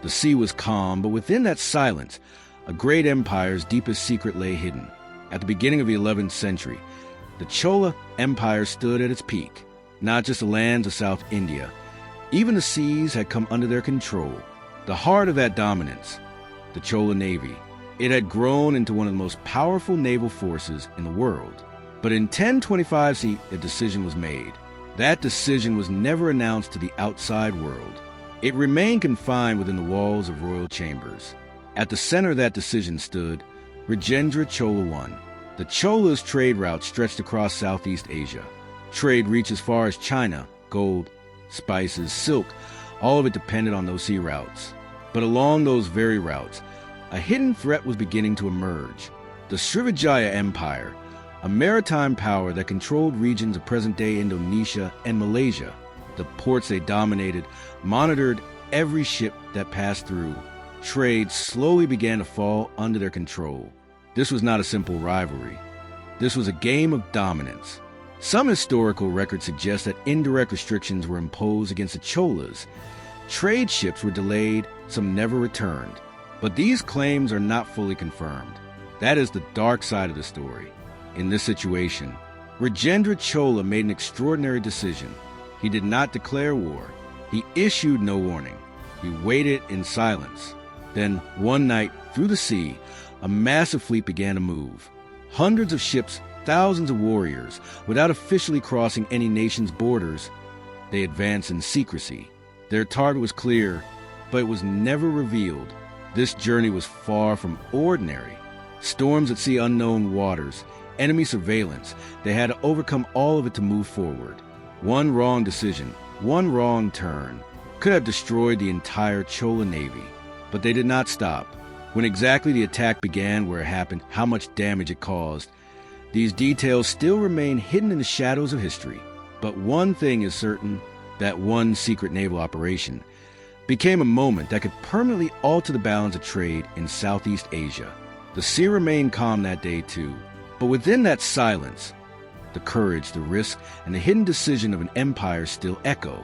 The sea was calm, but within that silence, a great empire's deepest secret lay hidden. At the beginning of the 11th century, the Chola Empire stood at its peak. Not just the lands of South India, even the seas had come under their control. The heart of that dominance, the Chola Navy. It had grown into one of the most powerful naval forces in the world. But in 1025 CE, a decision was made. That decision was never announced to the outside world. It remained confined within the walls of royal chambers. At the center of that decision stood Rajendra Chola I. The Cholas' trade route stretched across Southeast Asia. Trade reached as far as China, gold, spices, silk, all of it depended on those sea routes. But along those very routes, a hidden threat was beginning to emerge. The Srivijaya Empire, a maritime power that controlled regions of present-day Indonesia and Malaysia. The ports they dominated monitored every ship that passed through. Trade slowly began to fall under their control. This was not a simple rivalry. This was a game of dominance. Some historical records suggest that indirect restrictions were imposed against the Cholas. Trade ships were delayed, some never returned. But these claims are not fully confirmed. That is the dark side of the story. In this situation, Rajendra Chola made an extraordinary decision. He did not declare war. He issued no warning. He waited in silence. Then, one night, through the sea, a massive fleet began to move. Hundreds of ships, thousands of warriors, without officially crossing any nation's borders, they advanced in secrecy. Their target was clear, but it was never revealed. This journey was far from ordinary. Storms at sea, unknown waters, enemy surveillance. They had to overcome all of it to move forward. One wrong decision, one wrong turn, could have destroyed the entire Chola Navy. But they did not stop. When exactly the attack began, where it happened, how much damage it caused, these details still remain hidden in the shadows of history. But one thing is certain, that one secret naval operation became a moment that could permanently alter the balance of trade in Southeast Asia. The sea remained calm that day too, but within that silence, the courage, the risk, and the hidden decision of an empire still echo.